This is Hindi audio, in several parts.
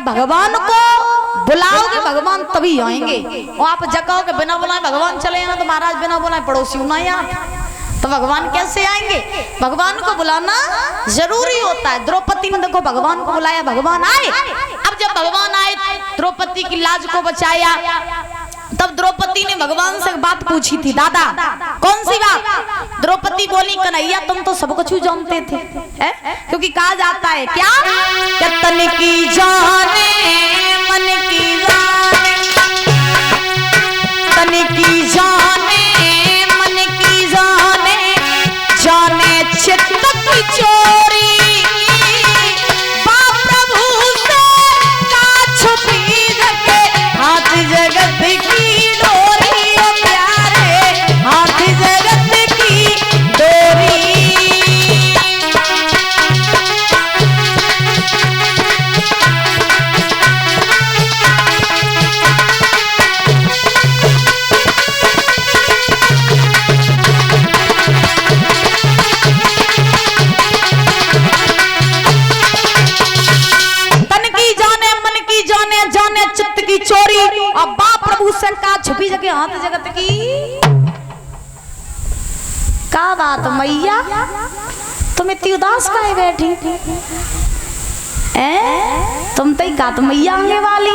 भगवान को बुलाओगे भगवान तभी आएंगे, और आप जगाओ के बिना बुलाए भगवान चले ना तो महाराज बिना बुलाए पड़ोसी ना यहाँ, तो भगवान कैसे आएंगे? भगवान को बुलाना जरूरी होता है। द्रौपदी ने देखो भगवान को बुलाया, भगवान आए। अब जब भगवान आए द्रौपदी की लाज को बचाया, तब द्रौपदी ने भगवान से बात पूछी थी। दादा कौन सी बात? द्रौपदी बोली कन्हैया तुम तो सब कुछ जानते थे, क्योंकि कहा जाता है क्या तन की जाने मन की जाने, तन की जाने मन की जाने, जाने चित्त की चोरी, बाप प्रभु से का छुपी रखे, हाथ जगत की डोरी, ओ प्यारे हाथ जगत की डोरी। चोरी और बाप प्रभु से का छुपी जगह हाथ जगत की। का बात मैया तुम इतनी उदास काहे बैठी? तुम तो का तो मैया आने वाली,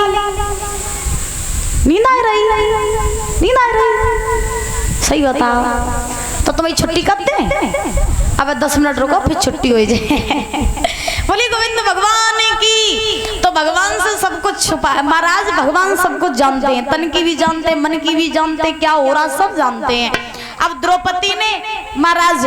नींद आ रही, नींद आ रही, सही बताओ। तो तुम्हें छुट्टी कब दें? अब 10 मिनट रुको फिर छुट्टी हो जाए। बोली गोविंद भगवान की। तो भगवान से सब कुछ छुपा, महाराज भगवान सब कुछ जानते हैं, तन की भी जानते हैं, मन की भी जानते हैं, क्या हो रहा सब जानते हैं। अब द्रौपदी ने महाराज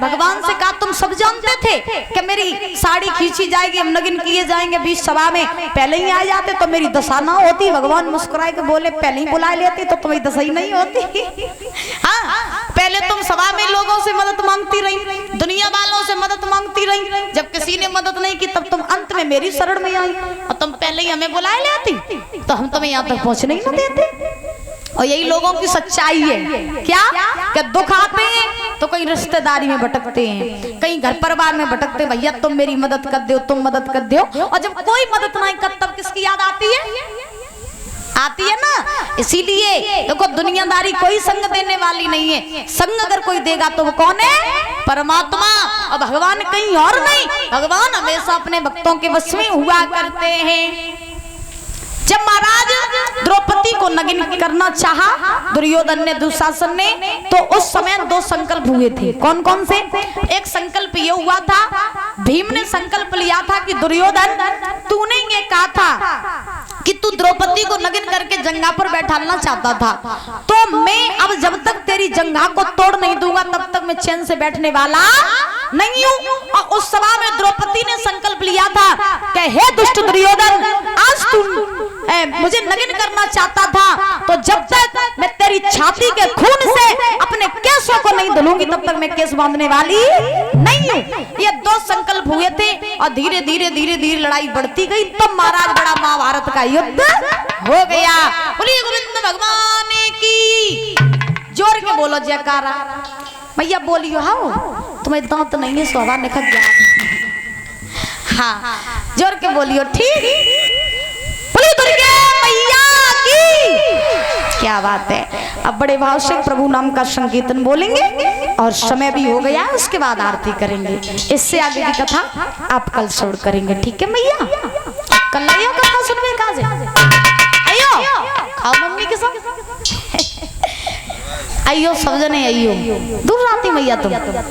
भगवान से कहा तुम सब जानते थे कि मेरी साड़ी खींची जाएगी, हम नगिन किए जाएंगे बीच सभा में, पहले ही आ जाते तो मेरी दशा ना होती। भगवान मुस्कुराए के बोले पहले ही बुला लेती तो तुम्हारी दशा ही नहीं होती। हाँ पहले तुम सभा में लोगों से मदद मांगती रही, दुनिया वालों से मदद मांगती रही, जब किसी ने मदद नहीं की तब तुम अंत में मेरी शरण में आई, और तुम पहले ही हमें बुला लेती तो हम तुम्हें यहाँ तक पहुँचने ही ना देते। और यही लोगों की सच्चाई है। क्या दुख आते हैं तो कहीं रिश्तेदारी में भटकते हैं, कहीं घर परिवार में भटकते, भैया तुम मेरी मदद कर दो, तुम मदद कर दो, और जब कोई मदद नहीं कर तब किसकी याद आती है? आती है ना। इसीलिए देखो दुनियादारी कोई संग देने वाली नहीं है, संग अगर कोई देगा तो वो कौन है? परमात्मा। और भगवान कहीं और नहीं, भगवान हमेशा अपने भक्तों के वश में हुआ करते हैं। जब महाराज द्रौपदी को नगिन करना चाहा दुर्योधन ने, दुशासन ने, तो उस समय 2 संकल्प हुए थे। कौन कौन से? एक संकल्प ये हुआ था, भीम ने संकल्प लिया था कि दुर्योधन तूने ये कहा था कि तू द्रौपदी को नगिन करके जंघा पर बैठाना चाहता था, तो मैं अब जब तक तेरी जंघा को तोड़ नहीं दूंगा तब तक मैं चैन से बैठने वाला नहीं हूँ। और उस सभा में द्रौपदी ने संकल्प लिया था कि हे दुष्ट दुर्योधन, आज तू मुझे नगिन करना चाहता था, तो जब तक मैं तेरी छाती के खून से अपने केसों को नहीं धुलूंगी तब तक मैं केस बांधने वाली नहीं हूँ। ये 2 संकल्प हुए थे और धीरे धीरे धीरे धीरे लड़ाई बढ़ती गई, तब महाराज बड़ा महाभारत का युद्ध हो गया। बोलिए गोविंद भगवान की। जोर के बोलो जयकारा। भैया बोलियो, हाँ तुम्हें दांत नहीं है सोवा निकल गया। हाँ जोर के बोलियो, ठीक। दुर्गे मैया की। क्या बात है। अब बड़े भाव से प्रभु नाम का संकीर्तन बोलेंगे और समय भी हो गया, उसके बाद आरती करेंगे। इससे आगे की कथा आप कल छोड़ करेंगे, ठीक है मैया? कल आइयो कथा सुनवे काजे, आइयो खाओ मम्मी के साथ, आइयो सब जने आइयो। दूर राती मैया तुम